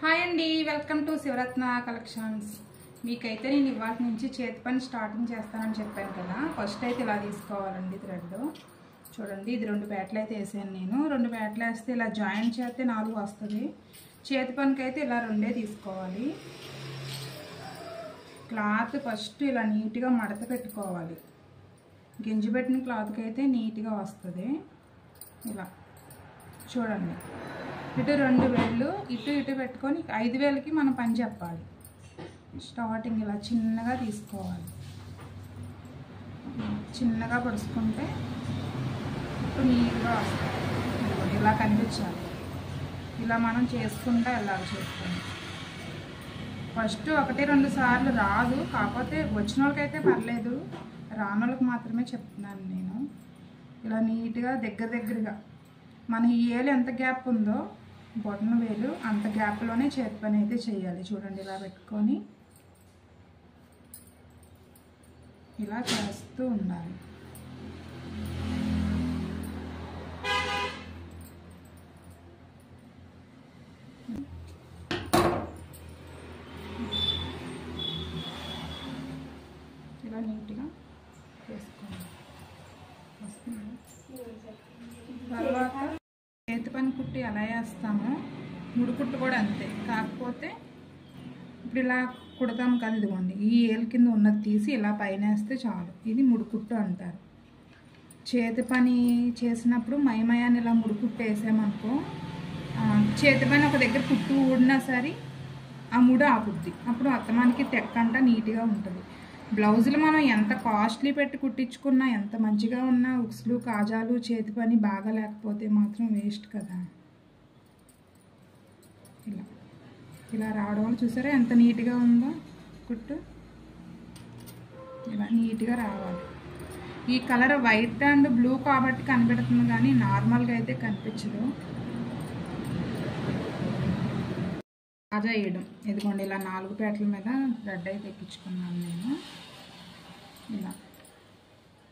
Hi అండి, welcome to Sivaratna collections. మీకైతే నేను ఇవాళ నుంచి చేతి పని స్టార్టింగ్ చేస్తానని చెప్పాను కదా. ఫస్ట్ అయితే ఇలా తీసుకోవాలండి థ్రెడ్. చూడండి, ఇది 2 పేటలు అయితే వేసాను నేను. 2 పేటలు వేస్తే ఇలా జాయింట్ చేస్తే 4 వస్తుంది. చేతి పనికి అయితే ఇలా 2 తీసుకోవాలి. క్లాత్ ఫస్ట్ ఇలా నీట్గా మడత పెట్టుకోవాలి. గింజ పెట్టిన క్లాత్కి అయితే నీట్గా వస్తుంది. ఇలా చూడండి, ఇటు 2 వేళ్ళు ఇటు పెట్టుకొని 5 వేలకి మనం పని చెప్పాలి. స్టార్టింగ్ ఇలా చిన్నగా తీసుకోవాలి. చిన్నగా పడుచుకుంటే ఇప్పుడు నీట్గా వస్తుంది. ఇలా కనిపించాలి. ఇలా మనం చేసుకుంటా వెళ్ళాలి. చేసుకుంటాం ఫస్ట్ 1-2 సార్లు రాదు, కాకపోతే వచ్చిన వాళ్ళకైతే పర్లేదు, రాని వాళ్ళకి మాత్రమే చెప్తున్నాను నేను. ఇలా నీట్గా దగ్గరగా మన ఈ ఏలు ఎంత గ్యాప్ ఉందో బొటన వేలు అంత గ్యాప్లోనే చేతి పని అయితే చేయాలి. చూడండి, ఇలా పెట్టుకొని ఇలా చేస్తూ ఉండాలి. ఇలా నీట్గా చేసుకోండి. తర్వాత చేతి పని కుట్టి ఎలా వేస్తామో ముడికుట్టు కూడా అంతే. కాకపోతే ఇప్పుడు ఇలా కుడతాం కదా, ఇదిగోండి ఈ ఏలు కింద ఉన్నది తీసి ఇలా పైన వేస్తే చాలు. ఇది ముడికుట్టు అంటారు. చేతి పని చేసినప్పుడు మయమయాన్ని ఇలా ముడికుట్టు వేసామనుకో, చేతి పని ఒక దగ్గర కుట్టు ఊడినా సరే ఆ ముడి ఆపుద్ది. అప్పుడు అత్తమానికి తెక్కంట నీట్గా ఉంటుంది. బ్లౌజులు మనం ఎంత కాస్ట్లీ పెట్టి కుట్టించుకున్నా, ఎంత మంచిగా ఉన్నా, ఉక్స్లు కాజాలు చేతి పని బాగా లేకపోతే మాత్రం వేస్ట్ కదా. ఇలా రావడం వల్ల చూసారా ఎంత నీట్గా ఉందో కుట్టు. ఇలా నీట్గా రావాలి. ఈ కలర్ వైట్ అండ్ బ్లూ కాబట్టి కనిపెడుతుంది, కానీ నార్మల్గా అయితే కనిపించదు. కాజా వేయడం, ఇదిగోండి ఇలా 4 పేటల మీద థ్రెడ్ అయితే ఎక్కించుకున్నాను నేను. ఇలా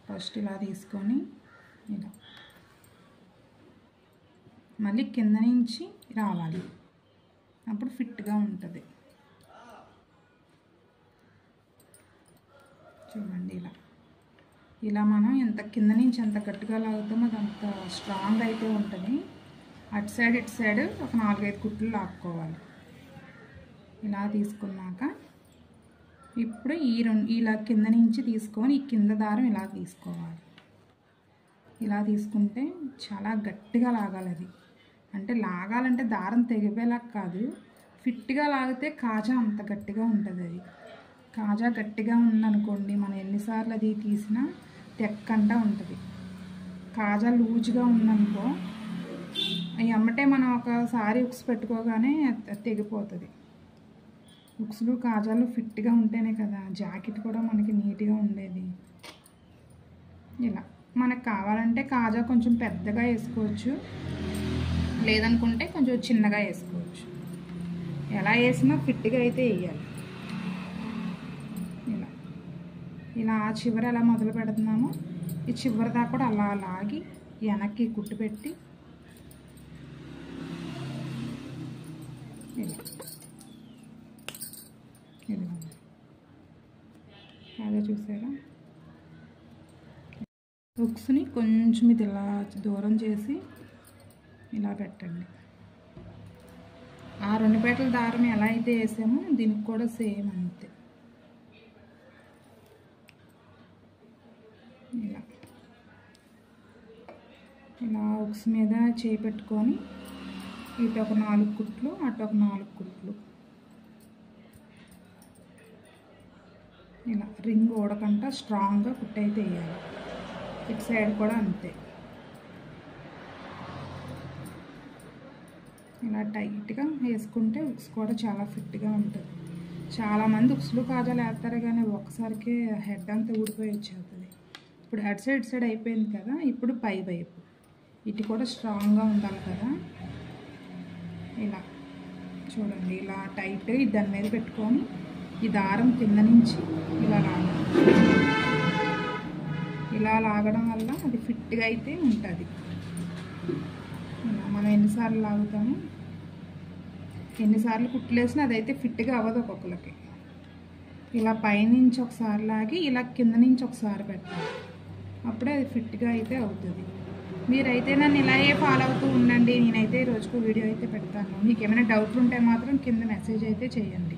ఫస్ట్ ఇలా తీసుకొని ఇలా మళ్ళీ కింద నుంచి రావాలి, అప్పుడు ఫిట్గా ఉంటుంది. చూడండి, ఇలా మనం ఎంత కింద నుంచి ఎంత గట్టిగా లాగుతామో అది అంత స్ట్రాంగ్ అయితే ఉంటుంది. అటు సైడ్ ఇటు సైడ్ ఒక 4-5 కుట్లు లాక్కోవాలి. ఇలా తీసుకున్నాక ఇప్పుడు ఇలా కింద నుంచి తీసుకొని ఈ కింద దారం ఇలా తీసుకోవాలి. ఇలా తీసుకుంటే చాలా గట్టిగా లాగాలి. అది అంటే లాగాలంటే దారం తెగిపోయేలా కాదు, ఫిట్గా లాగితే కాజా అంత గట్టిగా ఉంటుంది. అది కాజా గట్టిగా ఉందనుకోండి, మనం ఎన్నిసార్లు అది తీసినా తెక్కంట ఉంటుంది. కాజా లూజ్గా ఉందనుకో, అమ్మటే మనం ఒకసారి ఉక్స్ పెట్టుకోగానే తెగిపోతుంది. ఉక్స్లు కాజాలు ఫిట్గా ఉంటేనే కదా జాకెట్ కూడా మనకి నీట్గా ఉండేది. ఇలా మనకు కావాలంటే కాజా కొంచెం పెద్దగా వేసుకోవచ్చు, లేదనుకుంటే కొంచెం చిన్నగా వేసుకోవచ్చు. ఎలా వేసినా ఫిట్గా అయితే వేయాలి. ఇలా ఆ చివర ఎలా మొదలు పెడుతున్నామో ఈ చివరి దాకా కూడా అలా లాగి వెనక్కి కుట్టు పెట్టి అదే చూసారా. హుక్స్ని కొంచెం ఇది ఇలా దూరం చేసి ఇలా పెట్టండి. ఆ 2 పేటల దారం ఎలా అయితే వేసామో దీనికి కూడా సేమ్ అంతే. ఇలా హుక్స్ మీద చేయి పెట్టుకొని ఇటు ఒక 4 కుట్లు అటు ఒక 4 కుట్లు ఇలా రింగ్ ఓడకంట స్ట్రాంగ్గా కుట్టయితే వేయాలి. ఇటు సైడ్ కూడా అంతే. ఇలా టైట్గా వేసుకుంటే ఉక్స్ కూడా చాలా ఫిట్గా ఉంటుంది. చాలామంది ఉక్స్లు కాజాలు వేస్తారు, కానీ ఒక్కసారికి హెడ్ అంతా ఊడిపోయి వచ్చేస్తుంది. ఇప్పుడు హెడ్ సైడ్ అయిపోయింది కదా, ఇప్పుడు పై వైపు ఇటు కూడా స్ట్రాంగ్గా ఉండాలి కదా. ఇలా చూడండి, ఇలా టైట్ దాని మీద పెట్టుకొని ఈ దారం కింద నుంచి ఇలా లాగాలి. ఇలా లాగడం వల్ల అది ఫిట్గా అయితే ఉంటుంది. మనం ఎన్నిసార్లు లాగుతామో ఎన్నిసార్లు కుట్లేసినా అదైతే ఫిట్గా అవ్వదు ఒక్కొక్కరికి. ఇలా పైనుంచి ఒకసారి లాగి ఇలా కింద నుంచి ఒకసారి పెట్టాలి, అప్పుడే అది ఫిట్గా అయితే అవుతుంది. మీరైతే నన్ను ఇలాగే ఫాలో అవుతూ ఉండండి. నేనైతే రోజుకు వీడియో అయితే పెడతాను. మీకు ఏమైనా డౌట్లు ఉంటే మాత్రం కింద మెసేజ్ అయితే చేయండి.